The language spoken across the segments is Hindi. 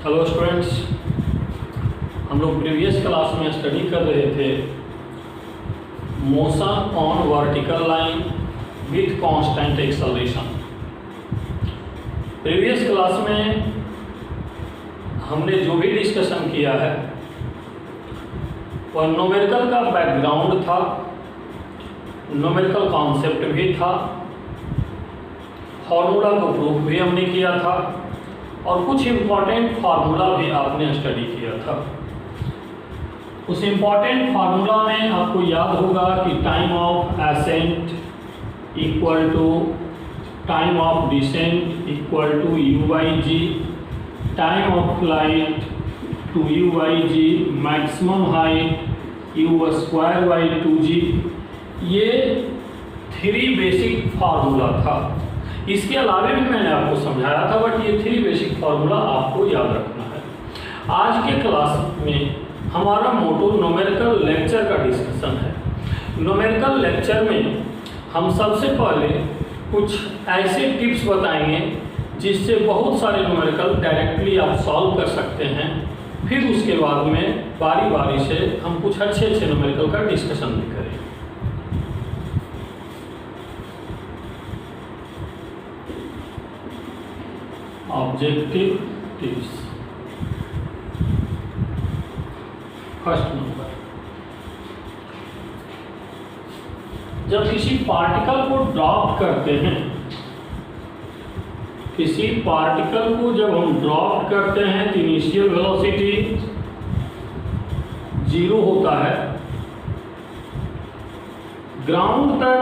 हेलो स्टूडेंट्स, हम लोग प्रीवियस क्लास में स्टडी कर रहे थे motion on vertical line with constant acceleration. Previous class में हमने जो भी डिस्कशन किया है वह न्यूमेरिकल का बैकग्राउंड था, न्यूमेरिकल कॉन्सेप्ट भी था, फार्मूला को प्रूफ भी हमने किया था और कुछ इम्पॉर्टेंट फार्मूला भी आपने स्टडी किया था। उस इम्पॉर्टेंट फार्मूला में आपको याद होगा कि time of ascent equal to time of descent equal to u by g, time of flight two u by g, maximum height u square by 2g। ये 3 बेसिक फार्मूला था। इसके अलावे भी मैंने आपको समझाया था, बट ये 3 बेसिक फार्मूला आपको याद रखना है। आज के क्लास में हमारा मोटो न्यूमेरिकल लेक्चर का डिस्कशन है। न्यूमेरिकल लेक्चर में हम सबसे पहले कुछ ऐसे टिप्स बताएंगे जिससे बहुत सारे न्यूमेरिकल डायरेक्टली आप सॉल्व कर सकते हैं। फिर उसके बाद में बारी बारी से हम कुछ अच्छे न्यूमेरिकल का डिस्कशन भी करेंगे। Objective tips. फर्स्ट नंबर, जब किसी पार्टिकल को ड्रॉप करते हैं, किसी पार्टिकल को जब हम ड्रॉप करते हैं तो इनिशियल वेलोसिटी 0 होता है। ग्राउंड तक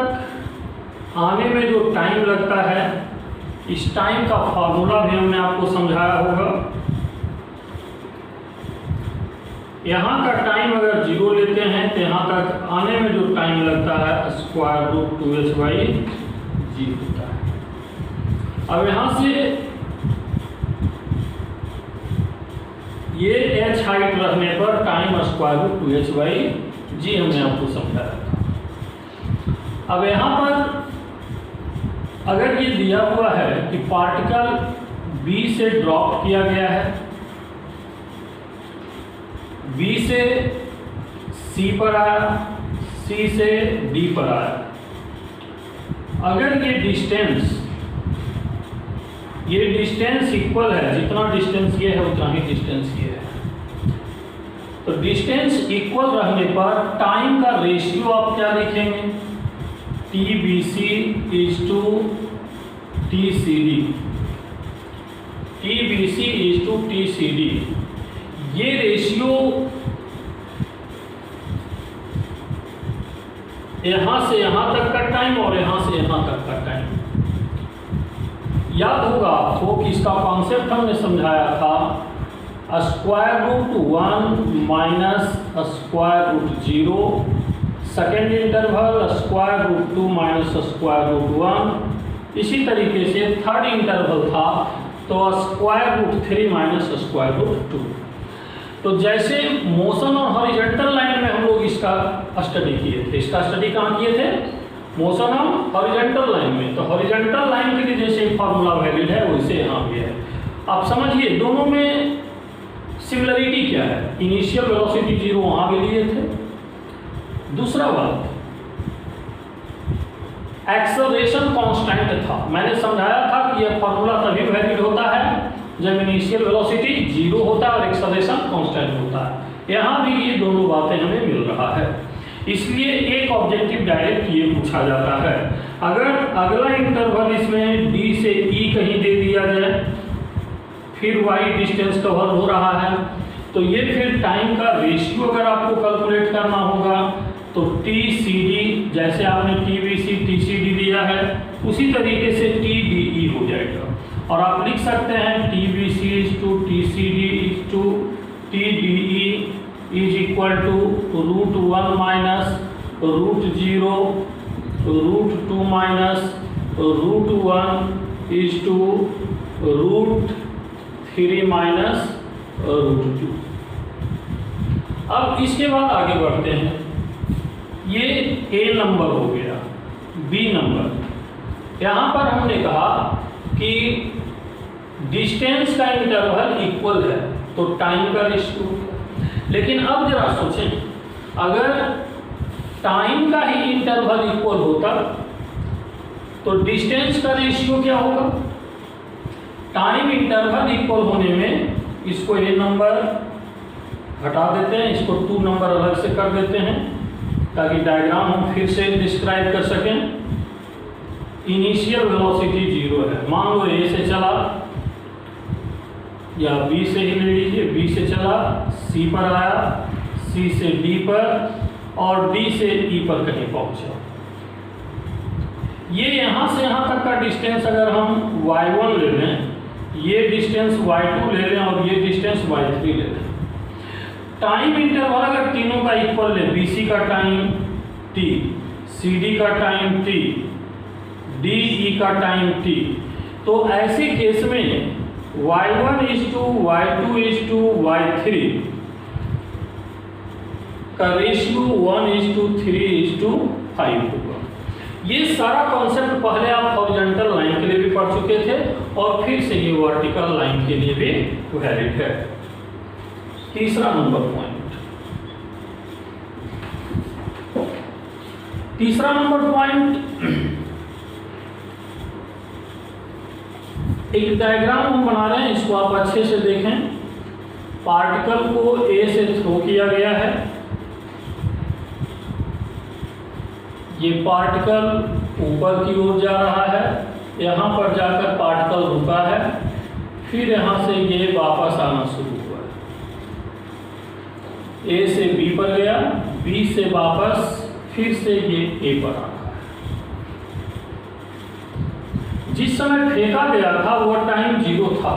आने में जो टाइम लगता है, इस टाइम का फार्मूला भी हमने आपको समझाया होगा। यहाँ का टाइम अगर 0 लेते हैं तो यहाँ तक आने में जो टाइम लगता है स्क्वायर रूट 2h/g होता है। अब यहाँ से ये h हाइट रखने पर टाइम स्क्वायर रूट 2h/g हमने आपको समझाया था। अब यहाँ पर अगर ये दिया हुआ है कि पार्टिकल B से ड्रॉप किया गया है, B से C पर आया, C से D पर आया। अगर ये डिस्टेंस इक्वल है, जितना डिस्टेंस ये है उतना ही डिस्टेंस ये है, तो डिस्टेंस इक्वल रहने पर टाइम का रेशियो आप क्या लिखेंगे? TBC is to TCD, TBC is to TCD। ये रेशियो यहाँ से यहाँ तक का टाइम और यहाँ से यहाँ तक का टाइम। याद होगा आपको कि इसका कॉन्सेप्ट हमने समझाया था square root 1 minus square root 0, second interval square root 2 minus square root 1। इसी तरीके से थर्ड इंटरवल था तो square root 3 minus square root 2। तो जैसे मोशन और हॉरिजॉन्टल लाइन में हम लोग इसका स्टडी किए थे। इसका स्टडी कहाँ किए थे? मोशन और हॉरिजॉन्टल लाइन में। तो हॉरिजॉन्टल लाइन के लिए जैसे फार्मूला वैलिड है वैसे यहाँ भी है। आप समझिए दोनों में सिमिलरिटी क्या है। इनिशियल वेलोसिटी 0 वहाँ भी लिए थे। दूसरा बात, एक्सेलरेशन कांस्टेंट था। मैंने समझाया था कि यह फार्मूला तभी वैलिड होता है जब इनिशियल वेलोसिटी 0 होता है और एक्सेलरेशन कांस्टेंट होता है। यहाँ भी ये दोनों बातें हमें मिल रहा है। इसलिए एक ऑब्जेक्टिव डायरेक्ट ये पूछा जाता है, अगर अगला इंटरवल इसमें D से E कहीं दे दिया जाए, फिर y डिस्टेंस कवर हो रहा है, तो ये फिर टाइम का रेशियो अगर आपको कैलकुलेट करना होगा तो TCD, जैसे आपने TBC TCD दिया है उसी तरीके से TDE हो जाएगा। और आप लिख सकते हैं TBC is to TCD is to TDE is equal to root 1 minus root 0 root 2 minus root 1 is to root 3 minus root 2। अब इसके बाद आगे बढ़ते हैं। ये A नंबर हो गया। B नंबर, यहाँ पर हमने कहा कि डिस्टेंस का इंटरवल इक्वल है तो टाइम का रेशियो। लेकिन अब जरा सोचें, अगर टाइम का ही इंटरवल इक्वल होता तो डिस्टेंस का रेशियो क्या होगा? टाइम इंटरवल इक्वल होने में इसको ए नंबर हटा देते हैं, इसको 2 नंबर अलग से कर देते हैं ताकि डायग्राम हम फिर से डिस्क्राइब कर सकें। इनिशियल वेलोसिटी 0 है, मान लो ए से चला या बी से ही ले लीजिए, बी से चला, सी पर आया, सी से डी पर और डी से ई पर कहीं पहुंचा। ये यहाँ से यहाँ तक का डिस्टेंस अगर हम y1 ले लें, ये डिस्टेंस y2 ले लें और ये डिस्टेंस y3 ले लें। टाइम इंटरवल अगर तीनों का इक्वल ले, BC का टाइम t, CD का टाइम t, DE का टाइम t, तो ऐसे केस में y1 y2 y3 का रेशियो 1:3:5 होगा। ये सारा कॉन्सेप्ट पहले आप हॉरिजॉन्टल लाइन के लिए भी पढ़ चुके थे और फिर से ये वर्टिकल लाइन के लिए भी वैलिड है। तीसरा नंबर पॉइंट, एक डायग्राम हम बना रहे हैं, इसको आप अच्छे से देखें। पार्टिकल को ए से थ्रो किया गया है, ये पार्टिकल ऊपर की ओर जा रहा है, यहाँ पर जाकर पार्टिकल रुका है, फिर यहाँ से ये वापस आना शुरू हुआ है। ए से बी पर गया, बी से वापस फिर से ये ए पर आ रहा है। जिस समय फेंका गया था वह टाइम 0 था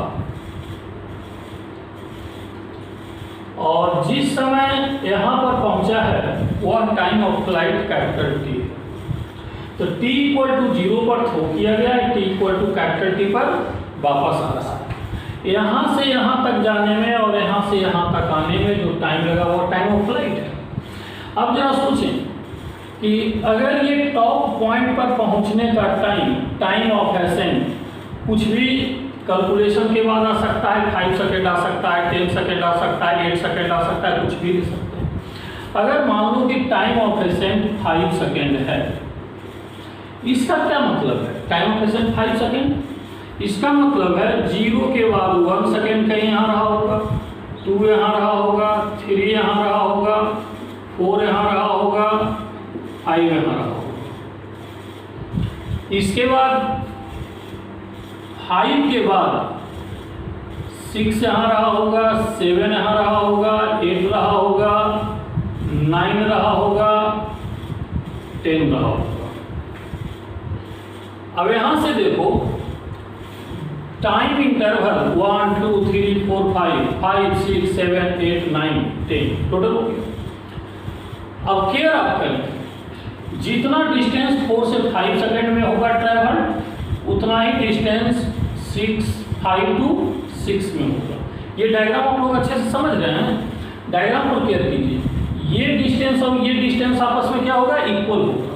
और जिस समय यहाँ पर पहुँचा है वह time of flight capital T है। तो t = 0 पर थ्रो किया गया है, t = कैपिटल टी पर वापस आ रहा है। यहाँ से यहाँ तक जाने में और यहाँ से यहाँ तक आने में जो टाइम लगा वो टाइम ऑफ फ्लाइट है। अब जरा सोचें कि अगर ये टॉप पॉइंट पर पहुँचने का टाइम ऑफ एसेंट कुछ भी कैलकुलेशन के बाद आ सकता है, 5 सेकेंड आ सकता है, 10 सेकेंड आ सकता है, 8 सेकेंड आ सकता है, कुछ भी दे सकते हैं। अगर मान लो कि टाइम ऑफ एसेंट 5 सेकेंड है, इसका क्या मतलब है? टाइम ऑफ एसेंट 5 सेकेंड, इसका मतलब है 0 के बाद 1 सेकेंड कहीं यहाँ रहा होगा, 2 यहाँ रहा होगा, 3 यहाँ रहा होगा, 4 यहाँ रहा होगा, 5 यहाँ रहा होगा। इसके बाद 5 के बाद 6 यहाँ रहा होगा, 7 यहाँ रहा होगा, 8 रहा होगा, 9 रहा होगा, 10 रहा होगा। अब यहाँ से देखो टाइम इंटरवल 1 2 3 4 5 6 7 8 9 10 टोटल हो गया। अब केयर आप करें, जितना डिस्टेंस 4 से 5 सेकेंड में होगा ट्रैवल, उतना ही डिस्टेंस 5 to 6 में होगा। ये डायग्राम आप लोग अच्छे से समझ रहे हैं? डायग्राम पर केयर कीजिए। ये डिस्टेंस और ये डिस्टेंस आपस में क्या होगा? इक्वल होगा।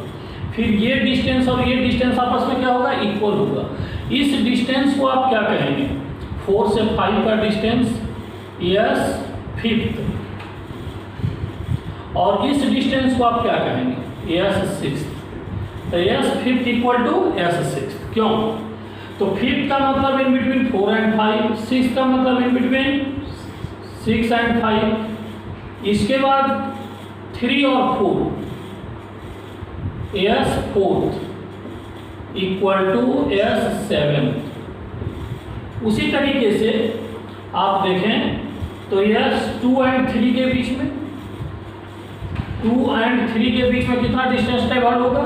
फिर ये डिस्टेंस और ये डिस्टेंस आपस में क्या होगा? इक्वल होगा। इस डिस्टेंस को आप क्या कहेंगे? 4 से 5 का डिस्टेंस s5th, और इस डिस्टेंस को आप क्या कहेंगे? s6th। तो s5th = s6th। क्यों? तो 5th का मतलब इन बिटवीन 4 and 5, 6th का मतलब इन बिटवीन 6 and 5, इसके बाद 3 और 4, s4th = s7th। उसी तरीके से आप देखें तो s2 and 3 के बीच में, 2 and 3 के बीच में कितना डिस्टेंस ट्रैवल होगा?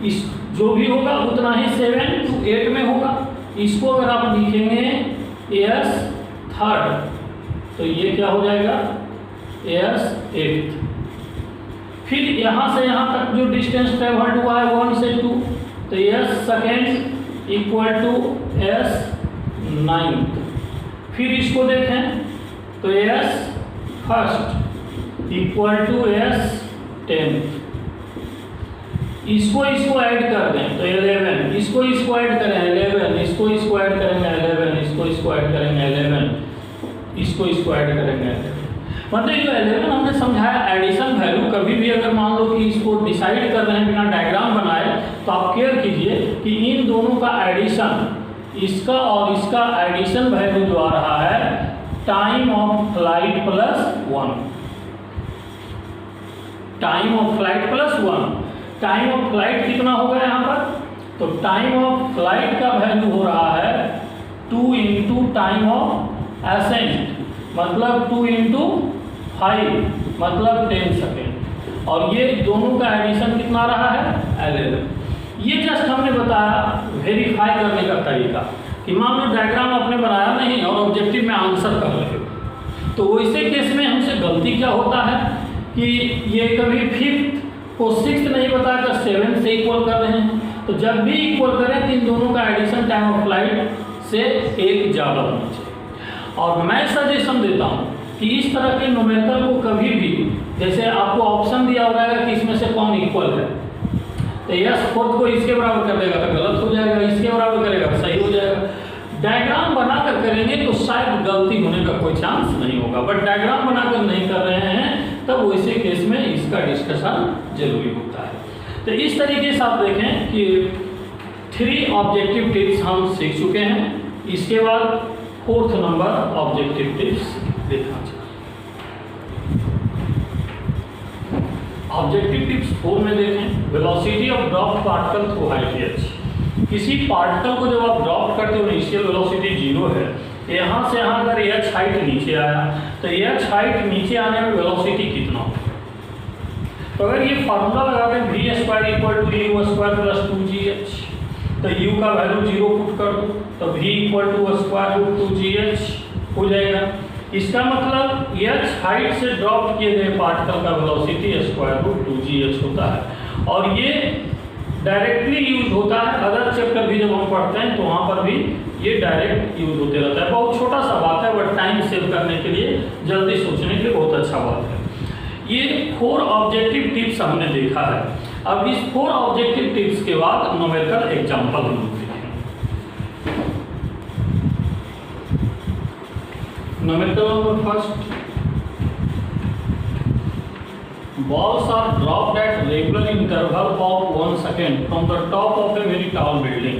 इस जो भी होगा उतना ही 7 to 8 में होगा। इसको अगर आप लिखेंगे s3rd, तो ये क्या हो जाएगा? s8th। फिर यहाँ से यहाँ तक जो डिस्टेंस ट्रैवल्ड हुआ है 1 से 2, तो s2nd = s9th। फिर इसको देखें तो s1st = s10th। इसको ऐड कर दें तो 11, इसको ऐड करें 11, इसको ऐड करेंगे 11, इसको ऐड करेंगे 11, इसको ऐड करेंगे 11। मतलब जो 11 हमने समझाया एडिशन वैल्यू, कभी भी अगर मान लो कि इसको डिसाइड कर रहे हैं बिना डायग्राम बनाए तो आप केयर कीजिए कि इन दोनों का एडिशन, इसका और इसका एडिशन वैल्यू जो आ रहा है time of flight plus 1, time of flight plus 1। Time of flight कितना होगा यहाँ पर, तो टाइम ऑफ फ्लाइट का वैल्यू हो रहा है 2 इंटू टाइम ऑफ एसेंट, मतलब 2 इंटू 5 मतलब 10 सेकेंड, और ये दोनों का एडिशन कितना रहा है 11। ये जस्ट हमने बताया वेरीफाई करने का तरीका कि मान लो डायग्राम आपने बनाया नहीं और ऑब्जेक्टिव में आंसर कर रहे हो, तो वैसे केस में हमसे गलती क्या होता है कि ये कभी 5th को 6th नहीं बताकर 7th से इक्वल कर रहे हैं, तो जब भी इक्वल करें तो इन दोनों का एडिशन टाइम ऑफ फ्लाइट से एक ज़्यादा होना चाहिए। और मैं सजेशन देता हूँ कि इस तरह के न्यूमेरिकल को कभी भी, जैसे आपको ऑप्शन दिया हुआ है कि इसमें से कौन इक्वल है, तो यस 4th को इसके बराबर कर देगा तो गलत हो जाएगा, इसके बराबर करेगा तो सही हो जाएगा। डायग्राम बनाकर करेंगे तो शायद गलती होने का कोई चांस नहीं होगा, बट डायग्राम बनाकर नहीं कर रहे हैं तब वैसे केस में इसका डिस्कशन जरूरी होता है। तो इस तरीके से आप देखें कि 3 ऑब्जेक्टिव टिप्स हम सीख चुके हैं। इसके बाद 4th नंबर ऑब्जेक्टिव टिप्स देखना चाहिए। ऑब्जेक्टिव टिप्स 4 में देखें, velocity of drop particle through height h। किसी पार्टिकल को जब आप ड्रॉप करते हो इनिशियल वेलोसिटी 0 है, यहाँ से यहाँ अगर h हाइट नीचे आया तो h हाइट नीचे आने में वेलोसिटी कितना होगा, तो अगर ये फार्मूला लगा दें v square equal to u square plus 2gh, तो u का वैल्यू 0 पुट कर दो तो v equal to square root 2gh हो जाएगा। इसका मतलब h हाइट से ड्रॉप किए गए पार्टिकल का वेलोसिटी स्क्वायर रूट 2gh होता है, और ये डायरेक्टली यूज होता है। अदर चैप्टर भी जब हम पढ़ते हैं तो वहाँ पर भी ये डायरेक्ट यूज होते रहता है। बहुत छोटा सा बात है बट टाइम सेव करने के लिए, जल्दी सोचने के लिए बहुत अच्छा बात है। ये 4 ऑब्जेक्टिव टिप्स हमने देखा है। अब इस 4 ऑब्जेक्टिव टिप्स के बाद न्यूमेरिकल एग्जांपल हम देखेंगे। Numerical number first, balls are dropped at regular interval of 1 second from the top of a very tall building।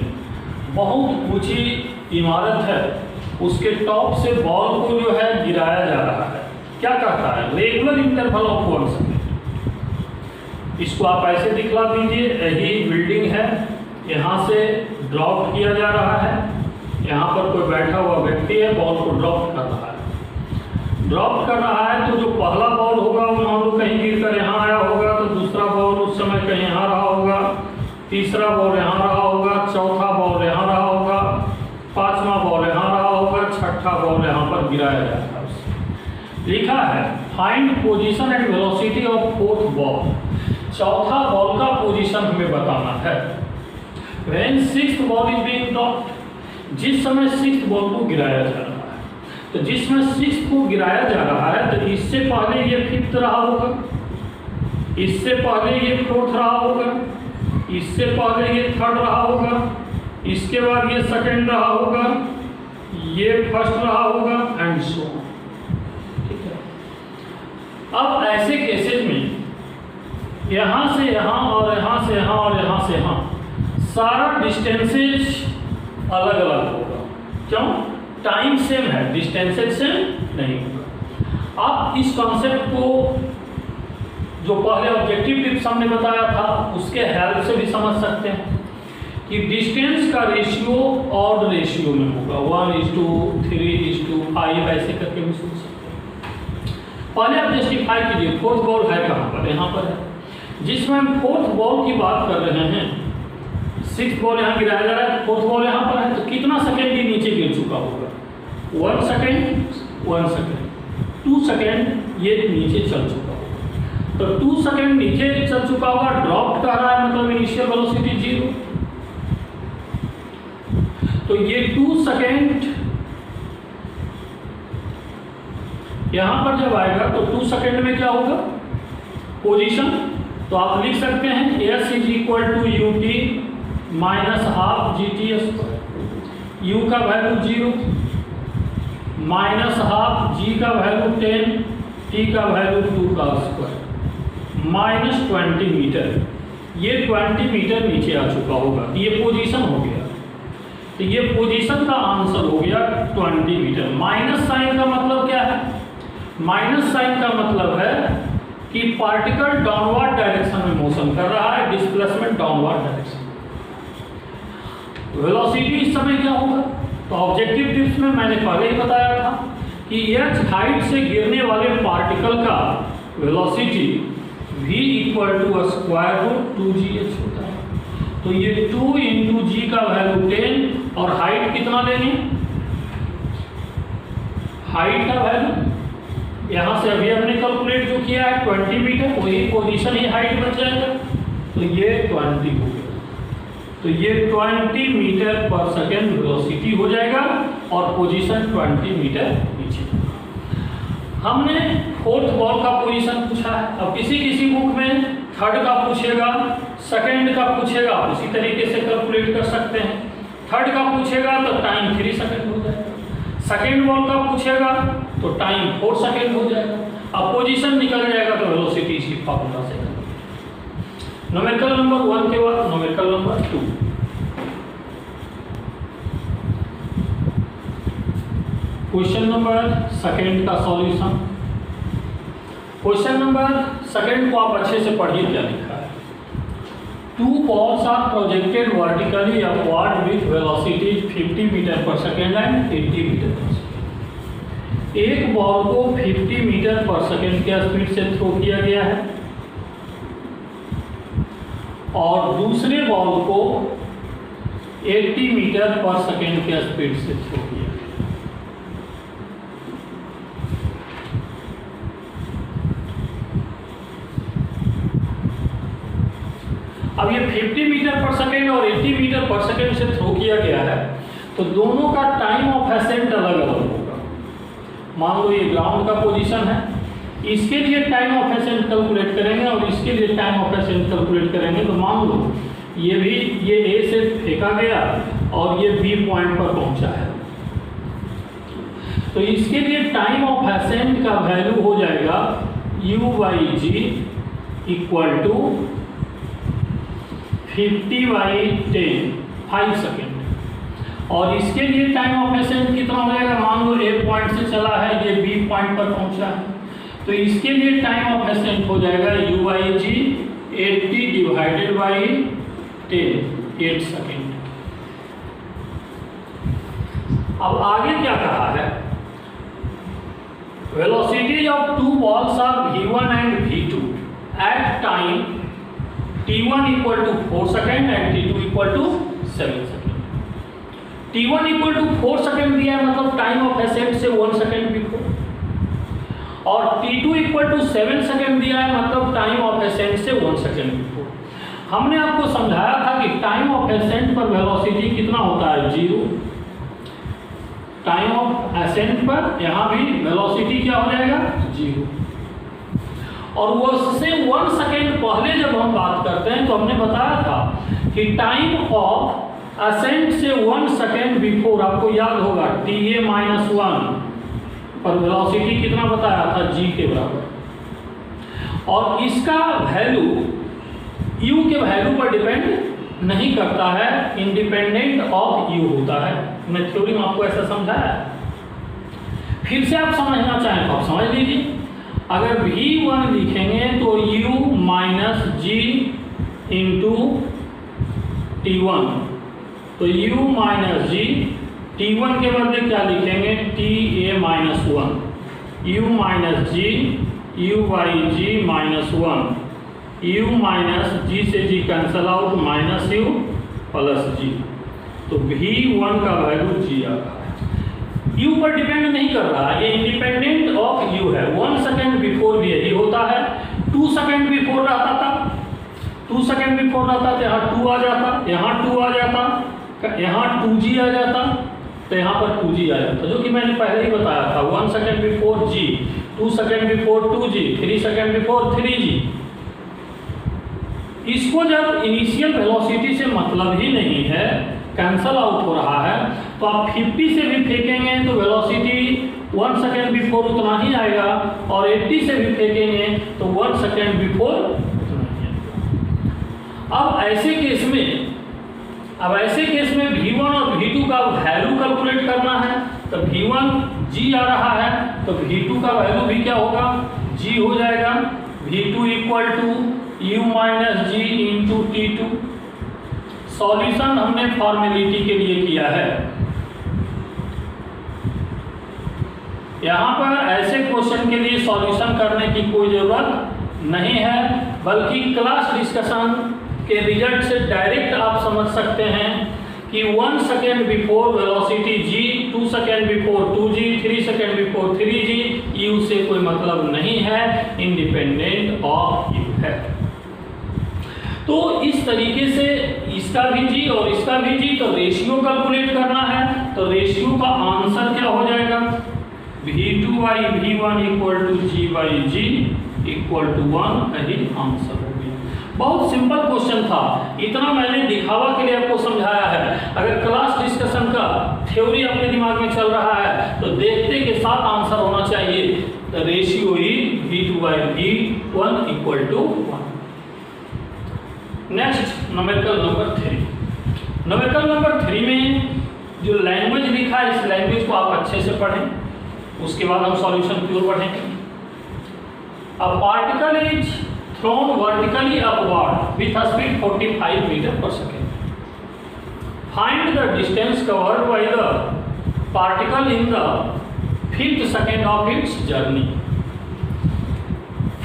बहुत ऊंची इमारत है, उसके टॉप से बॉल को जो है गिराया जा रहा है। क्या कहता है, रेगुलर इंटरवल ऑफ 1 सेकेंड। इसको आप ऐसे दिखला दीजिए, यही बिल्डिंग है, यहाँ से ड्रॉप किया जा रहा है, यहाँ पर कोई बैठा हुआ व्यक्ति है, बॉल को ड्रॉप कर रहा है। ड्रॉप कर रहा है तो जो पहला बॉल होगा वो मान लो कहीं गिरकर यहाँ आया होगा, तो दूसरा बॉल उस समय कहीं यहाँ रहा होगा, तीसरा बॉल यहाँ रहा होगा, चौथा बॉल यहाँ रहा होगा, 5वां बॉल यहाँ रहा होगा, 6ठा बॉल यहाँ पर गिराया जाता है। लिखा है find position and velocity of 4th ball. चौथा बॉल का पोजीशन हमें बताना है। When 6th ball is being dropped, जिस समय 6th बॉल को गिराया जा रहा है, तो जिसमें 6th को गिराया जा रहा है तो इससे पहले ये 5th रहा होगा, इससे पहले ये 4th रहा होगा, इससे पहले ये 3rd रहा होगा, इसके बाद ये 2nd रहा होगा, ये 1st रहा होगा एंड सो ऑन। ठीक है, अब ऐसे केसेस में यहाँ से यहाँ और यहाँ से यहाँ और यहाँ से यहाँ सारा डिस्टेंसेज अलग अलग होगा। क्यों? टाइम सेम है, डिस्टेंसेज सेम नहीं होगा। आप इस कॉन्सेप्ट को जो पहले ऑब्जेक्टिव टिप्स हमने बताया था उसके हेल्प से भी समझ सकते हैं कि डिस्टेंस का रेशियो ऑड रेशियो में होगा, 1:3:5 ऐसे करके भी सोच सकते हैं। पहले आप जस्टिफाई कीजिए, 4th बॉल है कहाँ पर, यहाँ पर है। जिसमें हम 4th बॉल की बात कर रहे हैं, 6th बॉल यहाँ गिराया जा रहा है, 4th बॉल यहाँ पर है, तो कितना सेकेंड ही नीचे गिर चुका होगा, 1 सेकेंड, 1 सेकेंड, 2 सेकेंड ये नीचे चल चुका होगा। तो 2 सेकेंड नीचे चल चुका होगा, ड्रॉप कर रहा है, मतलब इनिशियल वेलोसिटी 0। तो ये 2 सेकेंड यहाँ पर जब आएगा तो 2 सेकेंड में क्या होगा पोजीशन, तो आप लिख सकते हैं s is equal to u t minus half g t square, u का वैल्यू 0 माइनस हाफ जी का वैल्यू 10 टी का वैल्यू 2 का स्क्वायर माइनस 20 मीटर। ये 20 मीटर नीचे आ चुका होगा, ये पोजीशन हो गया। तो ये पोजीशन का आंसर हो गया 20 मीटर। माइनस साइन का मतलब क्या है? माइनस साइन का मतलब है कि पार्टिकल डाउनवर्ड डायरेक्शन में मोशन कर रहा है, डिस्प्लेसमेंट डाउनवर्ड डायरेक्शन। वेलोसिटी इस समय क्या होगा? तो ऑब्जेक्टिव टिप्स में मैंने पहले ही बताया था कि h हाइट से गिरने वाले पार्टिकल का velocity v equal to square root 2gh होता है। तो ये 2 इंटू जी का वैल्यू 10 और हाइट कितना लेंगे? हाइट का वैल्यू यहाँ से अभी हमने कैलकुलेट जो किया है 20 मीटर, वही पोजीशन ही हाइट बन जाएगा। तो ये 20 हो गया। तो ये 20 मीटर पर सेकेंड वेलोसिटी हो जाएगा और पोजीशन 20 मीटर नीचे। हमने फोर्थ बॉल का पोजीशन पूछा है। अब किसी किसी बुक में थर्ड का पूछेगा, सेकेंड का पूछेगा, आप इसी तरीके से कैलकुलेट कर सकते हैं। थर्ड का पूछेगा तो टाइम 3 सेकेंड हो जाएगा, सेकेंड बॉल का पूछेगा तो टाइम 4 सेकेंड हो जाएगा। अब पोजीशन निकल जाएगा तो वेलोसिटी इसी फॉर्मूला से। न्यूमेरिकल नंबर 1 के बाद numerical number 2। Question number second का सॉल्यूशन। क्वेश्चन नंबर सेकेंड को आप अच्छे से पढ़िए क्या लिखा है। 2 balls are projected vertically upward with velocity 50 metre per second and 80 metre per second. एक बॉल को 50 मीटर पर सेकेंड के स्पीड से थ्रो किया गया है और दूसरे बॉल को 80 मीटर पर सेकेंड के स्पीड से थ्रो किया गया। अब ये 50 मीटर पर सेकेंड और 80 मीटर पर सेकेंड से थ्रो किया गया है, तो दोनों का टाइम ऑफ असेंट अलग अलग होगा। मान लो ये ग्राउंड का पोजीशन है, इसके लिए टाइम ऑफ असेंट कैलकुलेट करेंगे और इसके लिए टाइम ऑफ असेंट कैलकुलेट करेंगे। तो मान लो ये भी ये ए से फेंका गया और ये बी पॉइंट पर पहुंचा है, तो इसके लिए टाइम ऑफ असेंट का वैल्यू हो जाएगा u/g इक्वल टू 50/10 5 सेकेंड। और इसके लिए टाइम ऑफ असेंट कितना हो जाएगा? मान लो ए पॉइंट से चला है, ये बी पॉइंट पर पहुंचा है, तो इसके लिए टाइम ऑफ असेंट हो जाएगा u/g 80 डिवाइडेड बाई 10 8 सेकेंड। अब आगे क्या कहा है? Velocity of 2 balls are v1 and v2 at time t1 equal to 4 second and t2 equal to 7 second. t1 equal to 4 second दिया है, मतलब टाइम ऑफ असेंट से 1 सेकेंड बिफोर, और t2 इक्वल टू 7 सेकेंड दिया है, मतलब टाइम ऑफ असेंट से 1 सेकेंड बिफोर। हमने आपको समझाया था कि टाइम ऑफ असेंट पर वेलोसिटी कितना होता है? 0। टाइम ऑफ असेंट पर यहाँ भी वेलोसिटी क्या हो जाएगा? 0। और वो उससे 1 सेकेंड पहले जब हम बात करते हैं तो हमने बताया था कि टाइम ऑफ असेंट से 1 सेकेंड बिफोर, आपको याद होगा ta-1 पर वेलोसिटी कितना बताया था? g के बराबर। और इसका वैल्यू u के वैल्यू पर डिपेंड नहीं करता है, इंडिपेंडेंट ऑफ u होता है। मैं थ्योरी में आपको ऐसा समझाया है। फिर से आप समझना चाहें तो आप समझ लीजिए। अगर v1 लिखेंगे तो u minus g into t1, तो u माइनस g, t1 के बदले क्या लिखेंगे? ta-1, u minus g u/g -1, u minus g से g cancel out, minus u plus g। तो v1 का वैल्यू g आ रहा है, u पर डिपेंड नहीं कर रहा है, ये इंडिपेंडेंट ऑफ u है। 1 सेकेंड बिफोर भी यही होता है। 2 सेकेंड बिफोर रहता था, 2 सेकेंड बिफोर रहता तो यहाँ 2 आ जाता, यहाँ 2 आ जाता, यहाँ 2g आ जाता, तो यहाँ पर 2g आ जाता, जो कि मैंने पहले ही बताया था। 1 second before g, 2 second before 2g, 3 second before 3g। इसको जब इनिशियल वेलोसिटी से मतलब ही नहीं है, कैंसल आउट हो रहा है, तो आप 50 से भी फेंकेंगे तो वेलोसिटी 1 सेकेंड बिफोर उतना ही आएगा, और 80 से भी फेंकेंगे तो 1 सेकेंड बिफोर उतना ही आएगा। अब ऐसे केस में V1 और V2 का वैल्यू कैलकुलेट करना है, तो V1 G आ रहा है, तो V2 का वैल्यू भी क्या होगा, G हो जाएगा। V2 equal to U minus G into T2। Solution हमने फॉर्मेलिटी के लिए किया है। यहाँ पर ऐसे क्वेश्चन के लिए सॉल्यूशन करने की कोई जरूरत नहीं है, बल्कि क्लास डिस्कशन के रिजल्ट से डायरेक्ट आप समझ सकते हैं कि 1 second before velocity G, 2 second before 2G, 3 second before 3G, U से कोई मतलब नहीं है, इंडिपेंडेंट ऑफ U है। तो इस तरीके से इसका भी G और इसका भी G, तो रेशियो कैलकुलेट करना है, तो रेशियो का आंसर क्या हो जाएगा, V2 by V1 equal to G by G equal to 1, यही आंसर हो गया। बहुत सिंपल क्वेश्चन था, इतना मैंने दिखावा के लिए आपको समझाया है। अगर क्लास डिस्कशन का थ्योरी आपके दिमाग में चल रहा है तो देखते के साथ आंसर होना चाहिए, रेशियो ही V2 by V1 equal to 1। Next numerical number 3। Numerical number 3 में जो लैंग्वेज लिखा है, इस लैंग्वेज को आप अच्छे से पढ़ें, उसके बाद हम सॉल्यूशन की ओर बढ़ेंगे। A particle is thrown vertically upward with a speed 45 metre per second. Find the distance covered by the particle in the 5th second of its journey.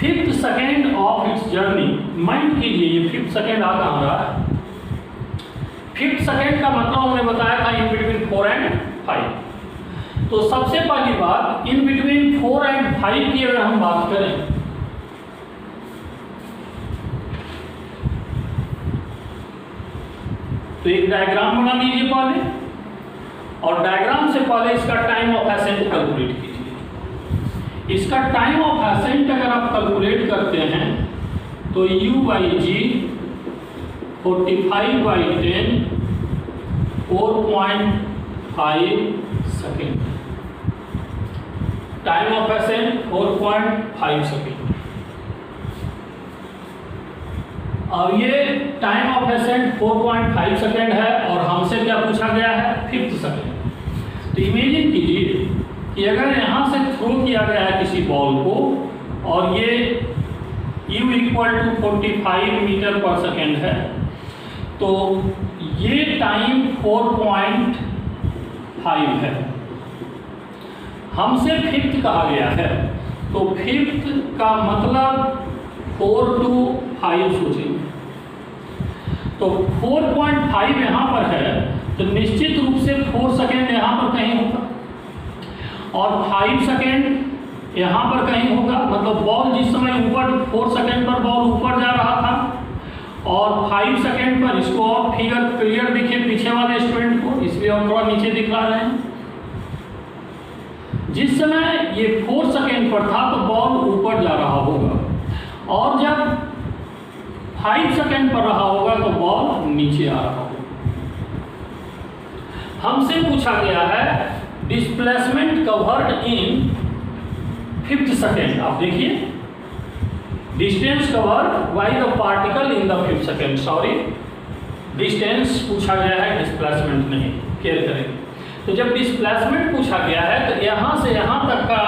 5th second of its journey, mind कीजिए ये 5th सेकेंड आ कहाँ रहा है। 5th सेकेंड का मतलब हमने बताया था इन बिटवीन 4 एंड 5। तो सबसे पहली बात, इन बिटवीन 4 एंड 5 की अगर हम बात करें, तो एक डायग्राम बना लीजिए पहले, और डायग्राम से पहले इसका टाइम ऑफ एसेंट कैलकुलेट कीजिए। इसका टाइम ऑफ एसेंट अगर आप कैलकुलेट करते हैं तो U by G 45 by 10 4.5 second. Time of accent 4.5 second. अब ये टाइम ऑफ एसेंट 4.5 सेकेंड है, और हमसे क्या पूछा गया है, 5th सेकेंड। तो इमेजिन कीजिए कि अगर यहाँ से थ्रो किया गया है किसी बॉल को, और ये U equal to 45 metre per second है, तो ये टाइम 4.5 है। हमसे 5th कहा गया है, तो 5th का मतलब 4 to 5 सोचेंगे, तो 4.5 यहाँ पर है, तो निश्चित रूप से 4 सेकेंड यहाँ पर कहीं होगा, और 5 सेकेंड यहाँ पर कहीं होगा। मतलब बॉल जिस समय ऊपर 4 सेकेंड पर बॉल ऊपर जा रहा था, और 5 सेकेंड पर, इसको और फिगर क्लियर दिखे पीछे वाले स्टूडेंट को, इसलिए हम थोड़ा नीचे दिखला रहे हैं। जिस समय ये 4 सेकेंड पर था तो बॉल ऊपर जा रहा होगा, और जब 5 सेकेंड पर रहा होगा तो बॉल नीचे आ रहा होगा। हमसे पूछा गया है displacement covered in 5th second. आप देखिए, distance covered by the particle in the 5th second. Sorry, distance पूछा गया है, डिस्प्लेसमेंट नहीं, केयर करेंगे। तो जब डिस्प्लेसमेंट पूछा गया है तो यहाँ से यहाँ तक का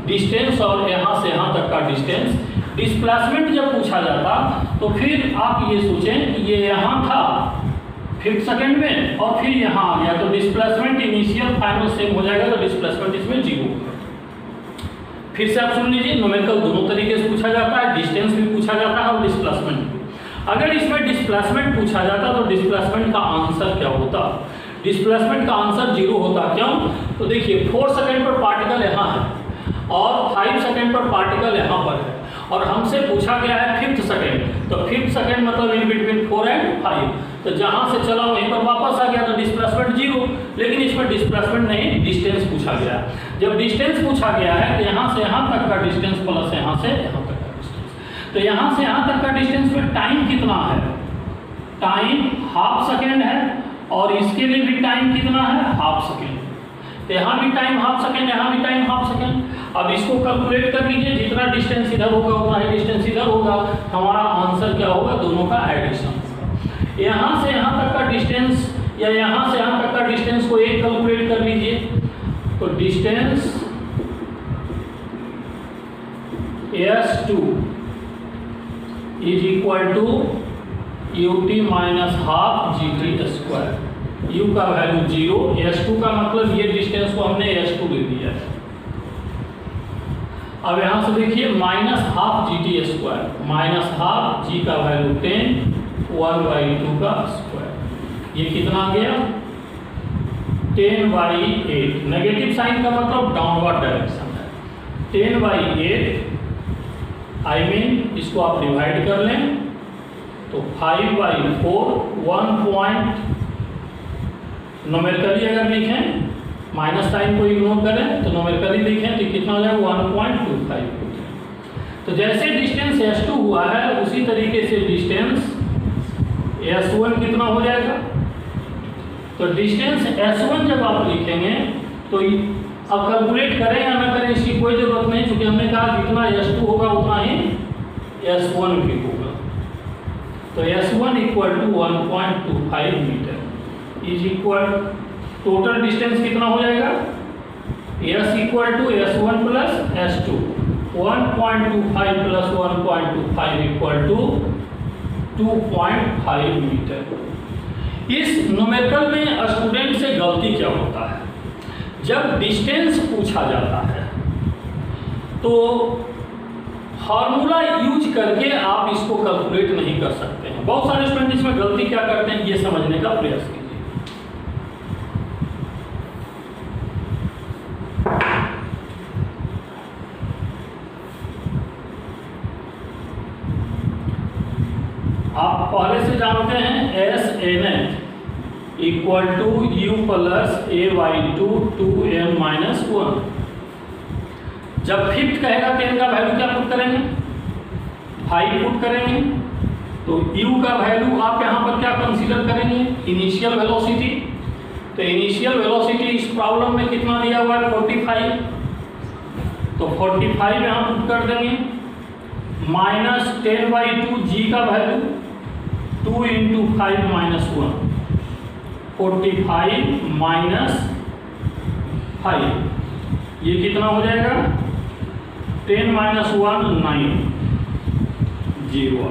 डिस्टेंस और यहाँ से यहाँ तक का डिस्टेंस, डिस्प्लेसमेंट जब पूछा जाता तो फिर आप ये सोचें कि ये यहाँ था 5th सेकेंड में, और फिर यहाँ आ गया, तो डिस्प्लेसमेंट इनिशियल फाइनल सेम हो जाएगा, तो डिस्प्लेसमेंट इसमें 0 होगा। फिर से आप सुन लीजिए, न्यूमेरिकल दोनों तरीके से पूछा जाता है, डिस्टेंस भी पूछा जाता है और डिस्प्लेसमेंट भी। अगर इसमें डिस्प्लेसमेंट पूछा जाता तो डिस्प्लेसमेंट का आंसर क्या होता, डिस्प्लेसमेंट का आंसर 0 होता। क्यों? तो देखिए 4 सेकेंड पर पार्टिकल यहाँ है और 5 सेकेंड पर पार्टिकल यहाँ पर है, और हमसे पूछा गया है 5th सेकेंड, तो 5th सेकेंड मतलब इन बिटवीन 4 एंड 5, तो जहाँ से चला वहीं पर वापस आ गया, तो डिस्प्लेसमेंट 0। लेकिन इसमें डिस्प्लेसमेंट नहीं, डिस्टेंस पूछा गया है। जब डिस्टेंस पूछा गया है तो यहाँ से यहाँ तक का डिस्टेंस प्लस यहाँ से यहाँ तक का डिस्टेंस, तो यहाँ से यहाँ तक का डिस्टेंस में टाइम कितना है, टाइम हाफ सेकेंड है, और इसके लिए भी टाइम कितना है, हाफ सेकेंड। तो यहाँ भी टाइम हाफ सेकेंड, यहाँ भी टाइम हाफ सेकेंड। अब इसको कैलकुलेट कर लीजिए, जितना डिस्टेंस इधर होगा उतना ही डिस्टेंस इधर होगा, हमारा आंसर क्या होगा, दोनों का एडिशन। यहाँ से यहाँ तक का डिस्टेंस या यहाँ से यहाँ तक का डिस्टेंस को एक कैलकुलेट कर लीजिए, तो distance S2 is equal to ut minus half GT square. u का वैल्यू 0, S2 का मतलब ये डिस्टेंस को हमने S2 ले लिया है। अब यहाँ से देखिए minus half GT square, minus half G का वैल्यू 10, 1/2 का स्क्वायर, ये कितना आ गया 10/8। नेगेटिव साइन का मतलब डाउनवर्ड डायरेक्शन है, 10/8 आई मीन इसको आप डिवाइड कर लें तो 5/4, 1 नोमेरिकली अगर लिखें, माइनस साइन को इग्नोर करें तो नोमेरिकली लिखें तो कितना हो जाएगा 1.25। तो जैसे डिस्टेंस S2 हुआ है उसी तरीके से डिस्टेंस S1 कितना हो जाएगा। तो डिस्टेंस S1 जब आप लिखेंगे तो अब कैलकुलेट करें या ना करें इसकी कोई जरूरत नहीं, क्योंकि हमने कहा जितना S2 होगा उतना ही S1 भी होगा। तो S1 equal to 1.25 metre is equal, total distance कितना हो जाएगा, S equal to S1 plus S2, 1.25 plus 1.25 equal to 2.5 metre. इस न्यूमेरिकल में स्टूडेंट से गलती क्या होता है, जब डिस्टेंस पूछा जाता है तो फार्मूला यूज करके आप इसको कैलकुलेट नहीं कर सकते हैं। बहुत सारे स्टूडेंट इसमें गलती क्या करते हैं ये समझने का प्रयास कीजिए। आप पहले से जानते हैं SN equal to U plus A/2 2n minus 1। जब फिफ्थ कहेगा तो n का वैल्यू क्या पुट करेंगे, 5 पुट करेंगे। तो U का वैल्यू आप यहाँ पर क्या कंसीडर करेंगे, इनिशियल वेलोसिटी। तो इनिशियल वेलोसिटी इस प्रॉब्लम में कितना दिया हुआ है 45, तो 45 यहाँ पुट कर देंगे, माइनस 10/2 G का वैल्यू 2 × 5 माइनस 1, 45 माइनस 5, ये कितना हो जाएगा 10 माइनस 1 9 0।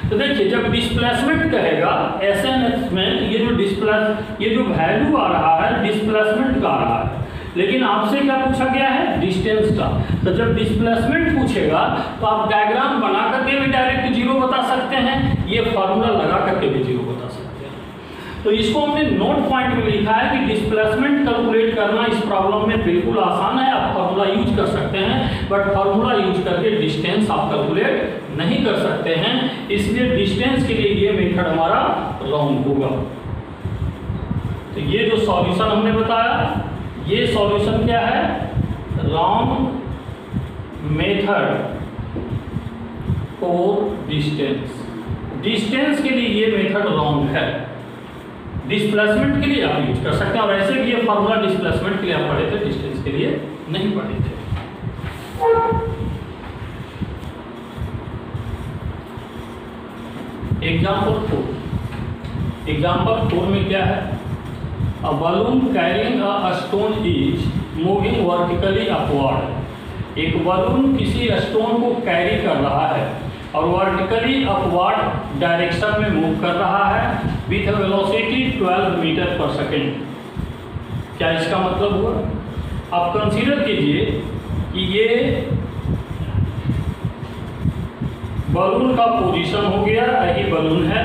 तो देखिए जब डिस्प्लेसमेंट कहेगा SN में ये जो वैल्यू आ रहा है डिस्प्लेसमेंट का आ रहा है, लेकिन आपसे क्या पूछा गया है डिस्टेंस का। तो जब डिस्प्लेसमेंट पूछेगा तो आप डायग्राम बना करके भी डायरेक्ट 0 बता सकते हैं, ये फार्मूला लगा करके भी 0 बता सकते हैं। तो इसको हमने नोट पॉइंट में लिखा है कि डिस्प्लेसमेंट कैलकुलेट करना इस प्रॉब्लम में बिल्कुल आसान है, आप फार्मूला यूज कर सकते हैं, बट फार्मूला यूज करके डिस्टेंस आप कैलकुलेट नहीं कर सकते हैं, इसलिए डिस्टेंस के लिए ये मेथड हमारा रॉन्ग होगा। तो ये जो सॉल्यूशन हमने बताया ये सॉल्यूशन क्या है, wrong method for distance. Distance के लिए ये मेथड रॉन्ग है, डिस्प्लेसमेंट के लिए आप यूज कर सकते हैं। और ऐसे भी ये फार्मूला डिस्प्लेसमेंट के लिए आप पढ़े थे, डिस्टेंस के लिए नहीं पढ़े थे। एग्जाम्पल 4 में क्या है, A balloon carrying a stone is moving vertically upward। एक बलून किसी स्टोन को कैरी कर रहा है और वर्टिकली अपवर्ड डायरेक्शन में मूव कर रहा है with velocity 12 metre per second. क्या इसका मतलब हुआ, आप कंसीडर कीजिए कि ये बलून का पोजीशन हो गया, यही बलून है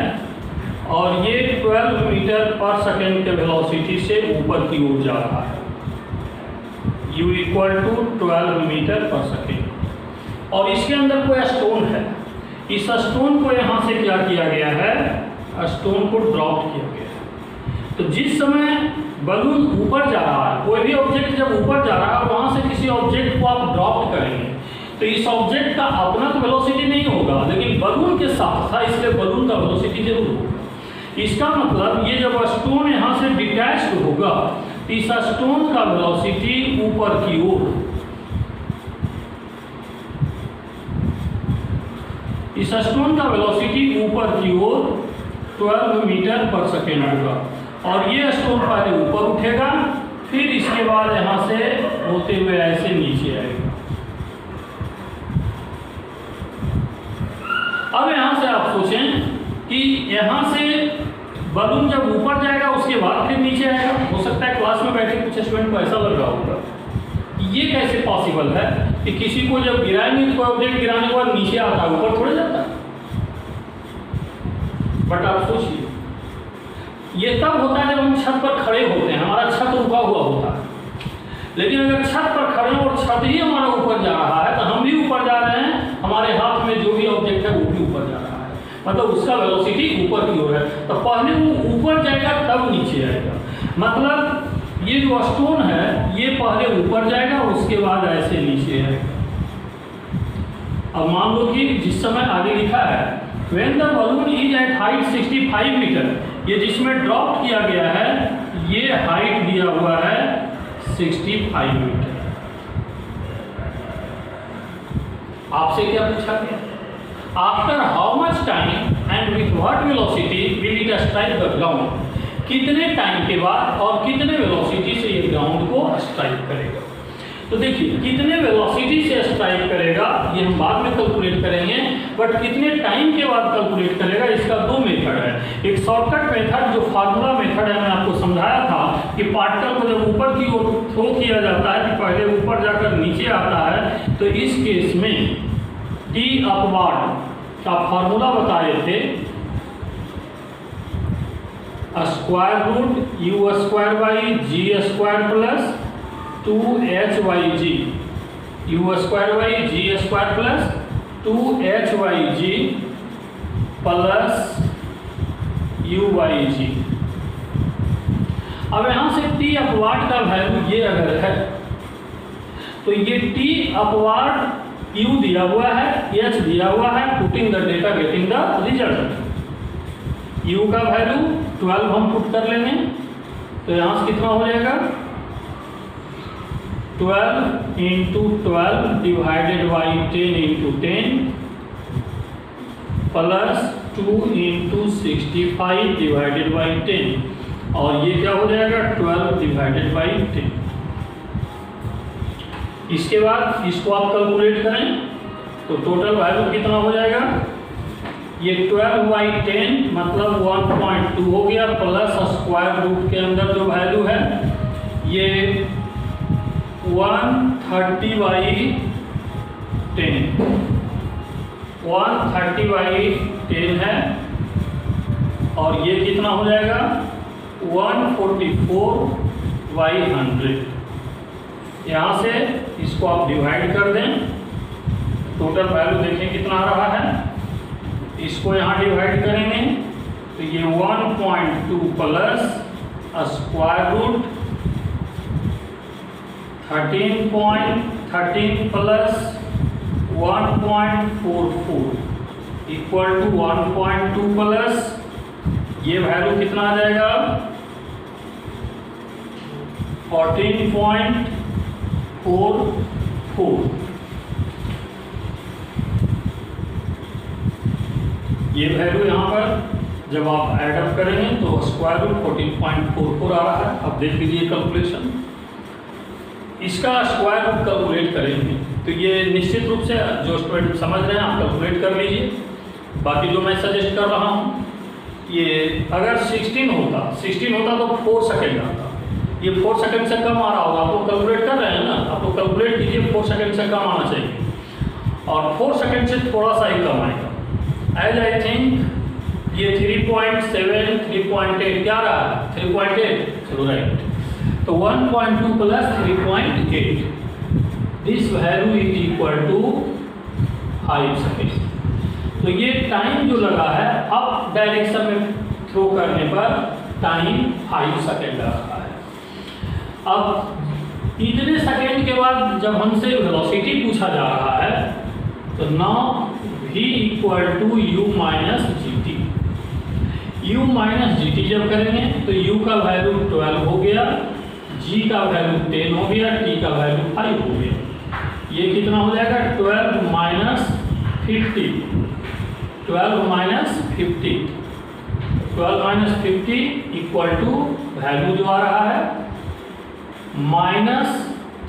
और ये 12 मीटर पर सेकेंड के वेलोसिटी से ऊपर की ओर जा रहा है, u equal to 12 metre per second. और इसके अंदर कोई स्टोन है, इस स्टोन को यहाँ से क्या किया गया है, स्टोन को ड्रॉप किया गया है। तो जिस समय बलून ऊपर जा रहा है, कोई भी ऑब्जेक्ट जब ऊपर जा रहा है वहाँ से किसी ऑब्जेक्ट को आप ड्रॉप करेंगे, तो इस ऑब्जेक्ट का अपना तो वेलोसिटी नहीं होगा, लेकिन बलून के साथ था, इसलिए बलून का वेलोसिटी जरूर होगा। इसका मतलब ये जब स्टोन यहाँ से डिटैच्ड होगा तो इस स्टोन का वेलोसिटी ऊपर की ओर, इस स्टोन का वेलोसिटी ऊपर की ओर 12 मीटर पर सेकेंड होगा, और ये स्टोन पहले ऊपर उठेगा, फिर इसके बाद यहाँ से होते हुए ऐसे नीचे आएगा। अब यहाँ से आप सोचें कि यहाँ से बलून जब ऊपर जाएगा उसके बाद फिर नीचे आएगा। हो सकता है क्लास में बैठे कुछ स्टूडेंट को ऐसा लग रहा होगा ये कैसे पॉसिबल है कि किसी को जब गिराएंगे तो ऑब्जेक्ट गिराने के बाद नीचे आता है, ऊपर थोड़े जाता है। बट आप सोचिए, ये तब होता है जब हम छत पर खड़े होते हैं, हमारा छत रुका हुआ होता है। लेकिन अगर छत पर खड़े और छत ही हमारा ऊपर जा रहा है तो हम भी ऊपर जा रहे हैं, हमारे हाथ में जो भी ऑब्जेक्ट है वो भी ऊपर जा रहा है, मतलब उसका वेलोसिटी ऊपर की ओर है। तो पहले वो ऊपर जाएगा तब नीचे आएगा। मतलब ये जो स्टोन है ये पहले ऊपर जाएगा उसके बाद ऐसे नीचे आएगा। अब मान लो कि जिस समय आगे लिखा है when the balloon is at height 65 metre, ये जिसमें ड्रॉप किया गया है ये हाइट दिया हुआ है 65 मीटर। आपसे क्या पूछा गया? After how much time and with what velocity will it strike the ground, कितने टाइम के बाद और कितने वेलोसिटी से ये ग्राउंड को स्ट्राइक करेगा। तो देखिए कितने वेलोसिटी से स्ट्राइक करेगा ये हम बाद में कैलकुलेट करेंगे, बट कितने टाइम के बाद कैलकुलेट करेगा इसका दो मेथड है। एक शॉर्टकट मेथड जो फार्मूला मेथड है, मैं आपको समझाया था कि पार्टिकल को जब ऊपर की ओर थ्रो किया जाता है कि पहले ऊपर जाकर नीचे आता है, तो इस केस में टी अपवार्ड का फार्मूला बताए थे square root u square by g square plus 2h/g, u square by g square plus 2h/g plus u/g। अब यहाँ से टी अपवार्ड का वैल्यू ये अगर है तो ये टी अपवार्ड u दिया हुआ है, h दिया हुआ है, putting the data getting the result. u का वैल्यू 12 हम पुट कर लेंगे, तो यहाँ से कितना हो जाएगा 12 into 12 divided by 10 into 10 plus 2 into 65 divided by 10, और ये क्या हो जाएगा 12 डिवाइडेड बाई 10। इसके बाद इसको आप कैलकुलेट करें तो टोटल वैल्यू कितना हो जाएगा, ये 12/10 मतलब 1.2 हो गया, प्लस स्क्वायर रूट के अंदर जो वैल्यू है ये 130/10 है, और ये कितना हो जाएगा 144/100। यहाँ से इसको आप डिवाइड कर दें, टोटल वैल्यू देखें कितना आ रहा है, इसको यहाँ डिवाइड करेंगे तो ये 1.2 plus square root 13.13 plus 1.44 equal to 1.2 plus ये वैल्यू कितना आ जाएगा 14.44। ये वैल्यू यहाँ पर जब आप ऐड अप करेंगे तो स्क्वायर रूट 14.44 आ रहा है। अब देख लीजिए कैलकुलेशन, इसका स्क्वायर रूट कैलकुलेट करेंगे तो ये निश्चित रूप से जो स्टूडेंट समझ रहे हैं आप कैलकुलेट कर लीजिए। बाकी जो मैं सजेस्ट कर रहा हूँ, ये अगर 16 होता तो 4 सेकेंड आता, ये 4 सेकेंड से कम आ रहा होगा। आप लोग कैलकुलेट कर रहे हैं ना, आप लोग कैलकुलेट कीजिए 4 सेकेंड से कम आना चाहिए, और 4 सेकेंड से थोड़ा सा ही कम आएगा। एज आई थिंक ये 3.7 3.8 क्या रहा है 3.8, चलो राइट, तो 1.2 plus 3.8 this value is equal to 5 second. तो ये टाइम जो लगा है अप डायरेक्शन में थ्रो करने पर टाइम 5 सेकेंड लगा है। अब इतने सेकेंड के बाद जब हमसे वेलोसिटी पूछा जा रहा है तो now v equal to u minus g t. u minus g t जब करेंगे तो u का वैल्यू 12 हो गया, g का वैल्यू 10 हो गया, t का वैल्यू 5 हो गया। ये कितना हो जाएगा 12 minus 50, 12 minus 50, 12 minus 50 equal to value जो आ रहा है minus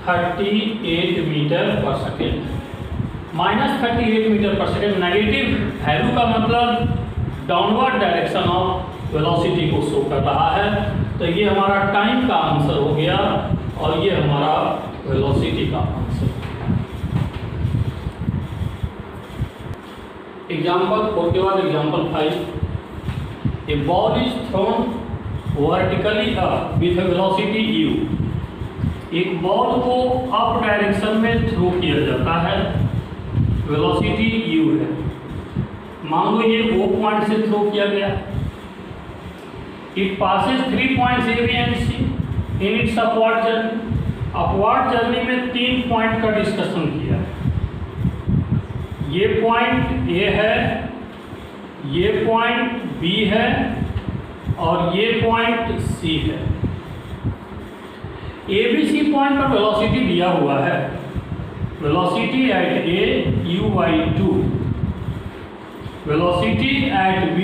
38 metre per second. Minus 38 metre per second negative value का मतलब डाउनवर्ड डायरेक्शन ऑफ वेलोसिटी को शो कर रहा है। तो ये हमारा टाइम का आंसर हो गया और ये हमारा वेलोसिटी का आंसर। एग्जाम्पल 4 के बाद example 5। A ball is thrown vertically up with velocity u। एक बॉल को अप डायरेक्शन में थ्रो किया जाता है, वेलोसिटी u है। मान लो ये O पॉइंट से थ्रो किया गया। It passes 3 points A, B and C in its upward journey. Upward journey में 3 पॉइंट का डिस्कशन किया है। ये पॉइंट A है, ये पॉइंट B है और ये पॉइंट C है। ABC पॉइंट पर वेलोसिटी दिया हुआ है। Velocity at A u/2, velocity at B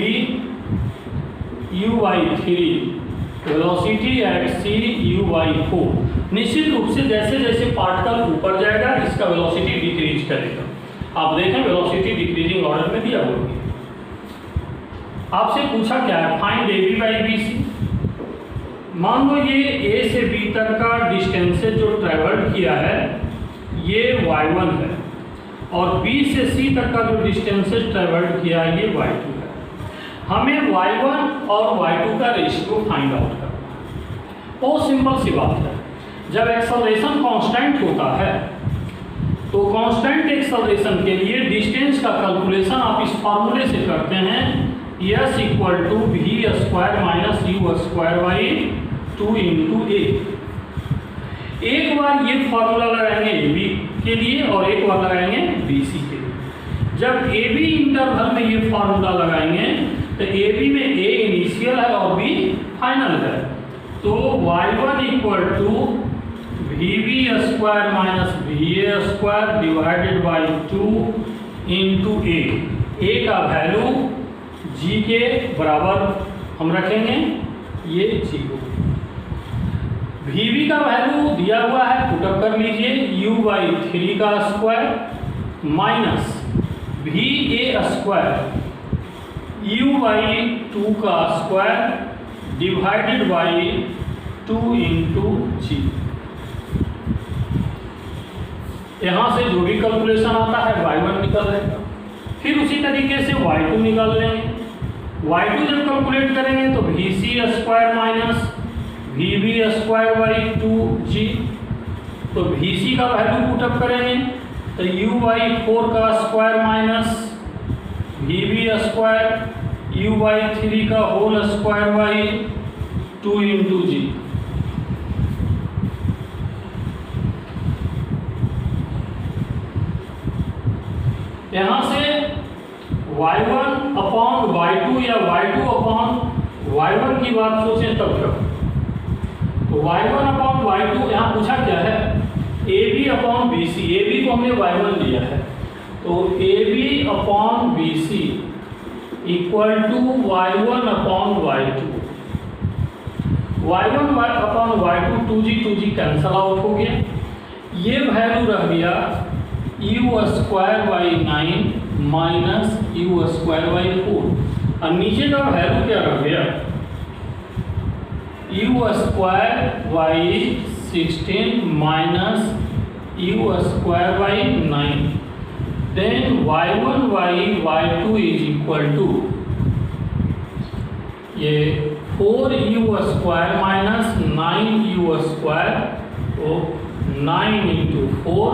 u/3, velocity at C u/4। निश्चित रूप से जैसे जैसे पार्टिकल ऊपर जाएगा इसका वेलोसिटी डिक्रीज करेगा। आप देखें वेलोसिटी डिक्रीजिंग ऑर्डर में दिया हुआ है। आपसे पूछा क्या है, फाइंड AB/BC। मान लो ये A से B तक का डिस्टेंस जो ट्रेवल्ड किया है ये y1 है और B से C तक का जो डिस्टेंस ट्रेवल्ड किया है ये y2 है। हमें y1 और y2 का रेशियो फाइंड आउट करना है। बहुत सिंपल सी बात है। जब एक्सेलरेशन कांस्टेंट होता है तो कांस्टेंट एक्सेलरेशन के लिए डिस्टेंस का कैलकुलेशन आप इस फार्मूले से करते हैं, s equal to v square minus u square by 2 into a। एक बार ये फार्मूला लगाएंगे AB के लिए और एक बार लगाएंगे BC के लिए। जब AB इंटरवल में ये फार्मूला लगाएंगे तो AB में A इनिशियल है और B फाइनल है। तो y1 equal to vb square minus va square divided by 2 into a का वैल्यू g के बराबर हम रखेंगे, ये 0। vb का वैल्यू दिया हुआ है, पुटअप कर लीजिए, u/3 का square minus va square u/2 का square divided by 2 into g। यहाँ से जो भी कैलकुलेशन आता है y1 निकल जाएगा। फिर उसी तरीके से y2 निकाल लेंगे। y2 जब कैलकुलेट करेंगे तो vc square minus vb square by 2g। तो vc का वैल्यू पुटअप करेंगे तो u/4 का square minus vb square u/3 का whole square by 2 into g। यहाँ से y1 अपॉन y2 या y2 अपॉन y1 की बात सोचें तब क्या। तो y1 अपॉन y2 यहाँ पूछा क्या है, AB अपॉन BC। AB को हमने y1 लिया है तो AB upon BC equal to y1 upon y2। y1 upon y2 2g cancel out हो गया। ये वैल्यू रह गया u square by 9 minus u square by 4 और नीचे का वैल्यू क्या रह गया, u square by 16 minus u square by 9। Then y1 बाई y2 इज इक्वल टू ये 4u square minus 9u square, तो 9 इंटू 4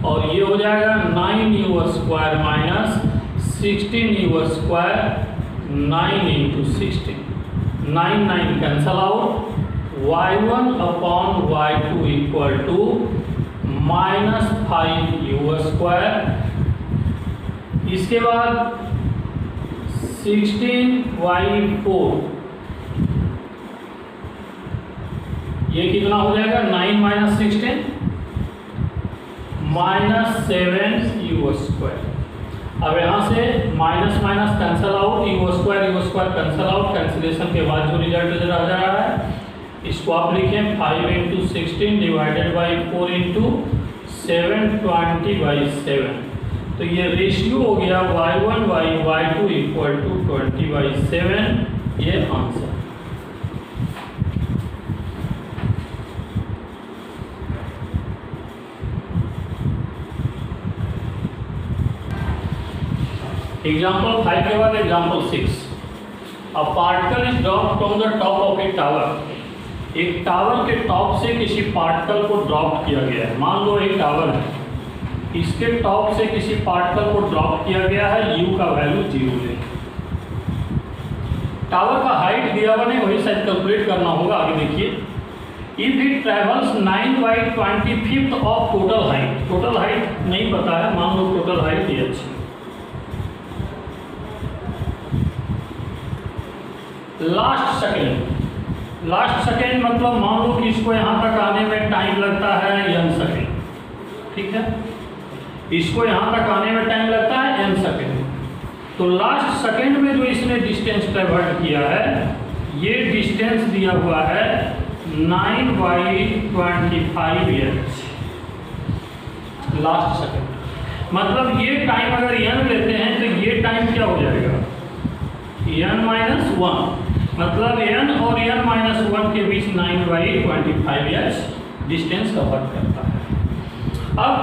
और ये हो जाएगा 9u square minus 16u square 9 into 16। 9 9 cancel out, y1 upon y2 equal to -5u²। इसके बाद 16y4, ये कितना हो जाएगा 9 - 16 -7u²। अब यहाँ से minus minus cancel out, u² cancel out, cancellation के बाद जो रिजल्ट रह जा रहा है इसको आप लिखें 5 × 16 डिवाइडेड बाई 4 × 720/7। तो ये रेशियो हो गया y1/y2 इक्वल टू 20/7, ये आंसर। एग्जाम्पल 5 के बाद example 6। A particle is dropped from the top of A tower. एक टावर के टॉप से किसी पार्टिकल को ड्रॉप किया गया है। मान लो एक टावर है, इसके टॉप से किसी पार्टिकल को ड्रॉप किया गया है, u का वैल्यू 0 है। टावर का हाइट दिया हुआ नहीं, वही शायद कैलकुलेट करना होगा। आगे देखिए, if it travels 9/25 of total height. Total height नहीं पता है, मान लो टोटल हाइट ये अच्छी। लास्ट सेकेंड मतलब मान लो कि इसको यहाँ तक आने में टाइम लगता है n सेकेंड, ठीक है। इसको यहाँ तक आने में टाइम लगता है n सेकेंड। तो लास्ट सेकेंड में जो इसने डिस्टेंस ट्रेवर्स किया है, ये डिस्टेंस दिया हुआ है 9/25h लास्ट सेकेंड। मतलब ये टाइम अगर n लेते हैं तो ये टाइम क्या हो जाएगा n-1, मतलब n और n-1 के बीच 9/25h डिस्टेंस कवर करता है। अब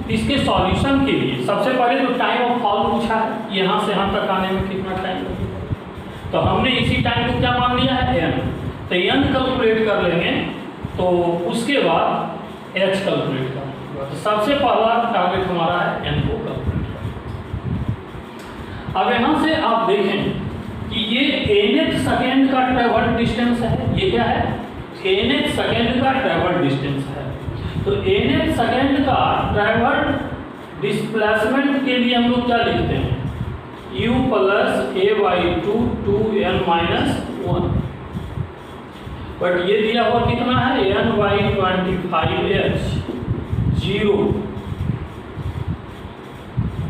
इसके सॉल्यूशन के लिए सबसे पहले तो टाइम ऑफ फॉल पूछा है, यहाँ से यहाँ तक आने में कितना टाइम लगेगा। तो हमने इसी टाइम को क्या मान लिया है n, तो n कैलकुलेट कर लेंगे, तो उसके बाद h कैलकुलेट कर लेंगे। तो सबसे पहला टारगेट हमारा है n को कैलकुलेट करना। अब यहाँ से आप देखें कि ये nth सेकेंड का ट्रेवल्ड डिस्टेंस है। ये क्या है, nth सेकेंड का ट्रेवल्ड डिस्टेंस है। तो nth सेकेंड का ट्रेवल्ड डिस्प्लेसमेंट के लिए हम लोग क्या लिखते हैं, u + a/2 2n-1। बट ये दिया हुआ कितना है n/25h 0।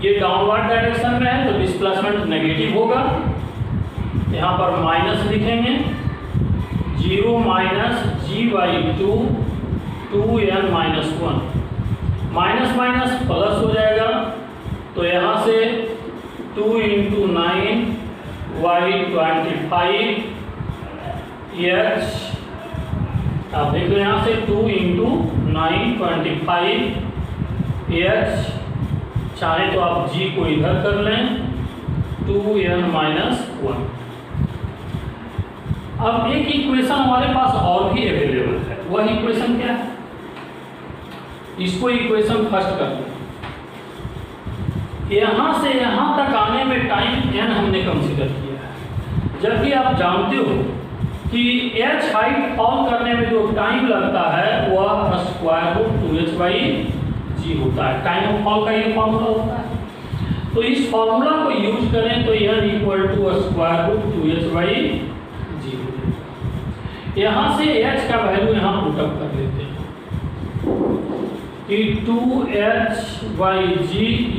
ये डाउनवर्ड डायरेक्शन में है तो डिस्प्लेसमेंट नेगेटिव होगा। यहाँ पर माइनस लिखेंगे, 0 - g/2 2n-1। Minus minus plus हो जाएगा, तो यहाँ से 2 × 9/25h। आप देख लो यहाँ से 2 × 9/25h। चाहे तो आप g को इधर कर लें, 2n-1। अब एक इक्वेशन हमारे पास और भी अवेलेबल है। वह इक्वेशन क्या है, इसको इक्वेशन फर्स्ट कर लें। यहाँ से यहाँ तक आने में टाइम n हमने कंसीडर किया है, जबकि आप जानते हो कि h हाइट फॉल करने में जो टाइम लगता है वह √2h/g होता है। टाइम ऑफ फॉल का ये फॉर्मूला होता है। तो इस फॉर्मूला को यूज करें तो n √2h/g। यहाँ से h का वैल्यू यहाँ पुटअप कर लेते हैं कि 2h/g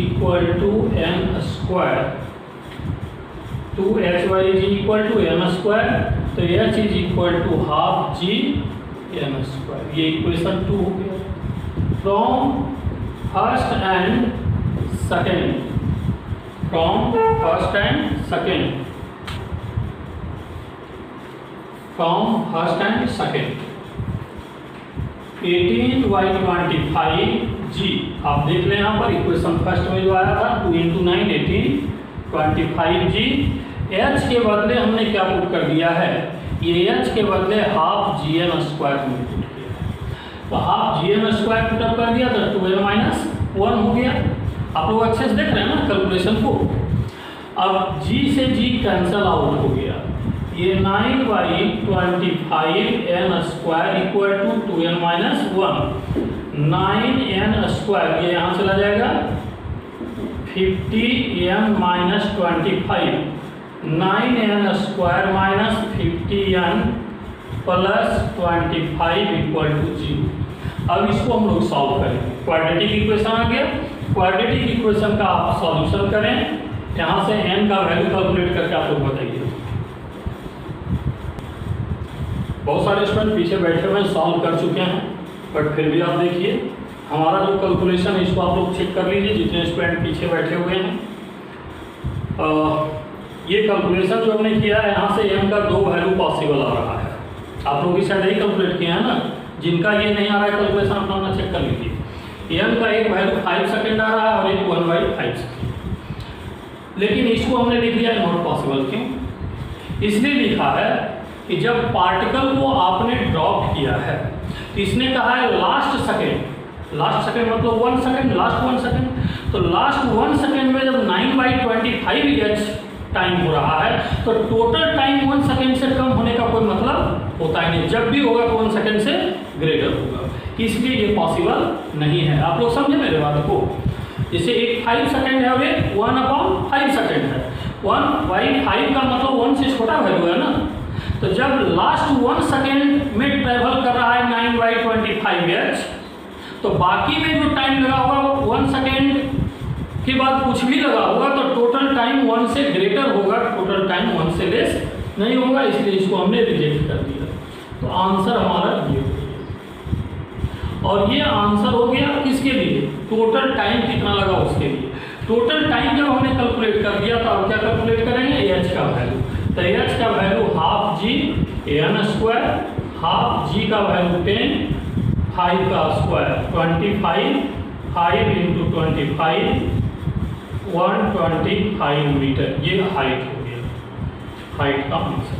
equal to n²। 2h/g equal to n², तो h is equal to ½ g n²। ये इक्वेशन 2 हो गया। From first and second, from first and second, from first and second 18/25g। आप देख लें यहाँ पर इक्वेशन फर्स्ट में जो आया था 2 × 9 18/25g। h के बदले हमने क्या पुट कर दिया है, ये h के बदले ½ gn² में पुट किया है। तो ½ gn² पुटअप कर दिया तो 2n-1 हो गया। आप लोग अच्छे से देख रहे हैं ना कैलकुलेशन को। अब g से g कैंसल आउट हो गया, ये 9/25n² equal to 2n minus 1। 9n² ये यहाँ चला जाएगा 50n minus 25। 9n² minus 50n plus 25 equal to 0। अब इसको हम लोग सॉल्व करें। क्वाड्रेटिक इक्वेशन आ गया। क्वाड्रेटिक इक्वेशन का आप सॉल्यूशन करें। यहाँ से n का वैल्यू कैलकुलेट करके आप लोग बताइए। बहुत सारे स्टूडेंट पीछे बैठे हुए सॉल्व कर चुके हैं, बट फिर भी आप देखिए हमारा जो कैलकुलेशन है इसको आप लोग चेक कर लीजिए जितने स्टूडेंट पीछे बैठे हुए हैं। ये कैलकुलेशन जो हमने किया है यहाँ से n का 2 वैल्यू पॉसिबल आ रहा है। आप लोग इस साइड ही कैलकुलेट किए हैं ना। जिनका ये नहीं आ रहा है कैलकुलेशन अपना चेक कर लीजिए। n का एक वैल्यू 5 सेकेंड आ रहा है और एक 1/5 सेकेंड। लेकिन इसको हमने लिख दिया नॉट पॉसिबल। क्यों? इसलिए लिखा है कि जब पार्टिकल को आपने ड्रॉप किया है तो इसने कहा है लास्ट सेकेंड मतलब 1 सेकेंड, लास्ट 1 सेकेंड। तो लास्ट 1 सेकेंड में जब 9/25h टाइम हो रहा है तो टोटल टाइम 1 सेकेंड से कम होने का कोई मतलब होता ही नहीं। जब भी होगा तो 1 सेकेंड से ग्रेटर होगा। इसलिए ये पॉसिबल नहीं है। आप लोग समझे मेरे बात को? जैसे एक 5 सेकेंड है और एक 1/5 सेकेंड है। 1/5 का मतलब 1 से छोटा वैल्यू है ना। तो जब लास्ट 1 सेकेंड में ट्रेवल कर रहा है 9/25h तो बाकी में जो टाइम लगा होगा वो 1 सेकेंड के बाद कुछ भी लगा होगा तो टोटल टाइम 1 से ग्रेटर होगा, टोटल टाइम 1 से लेस नहीं होगा। इसलिए इसको हमने रिजेक्ट कर दिया। तो आंसर हमारा ये हो गया। और ये आंसर हो गया किसके लिए? टोटल टाइम कितना लगा उसके लिए। टोटल टाइम जब हमने कैलकुलेट कर दिया तो अब क्या कैलकुलेट करेंगे? h का वैल्यू। तो h का वैल्यू ½ g n², ½ g का वैल्यू 10, 5 का स्क्वायर 25, 5 × 25 125 मीटर। ये हाइट हो गया, हाइट का आंसर।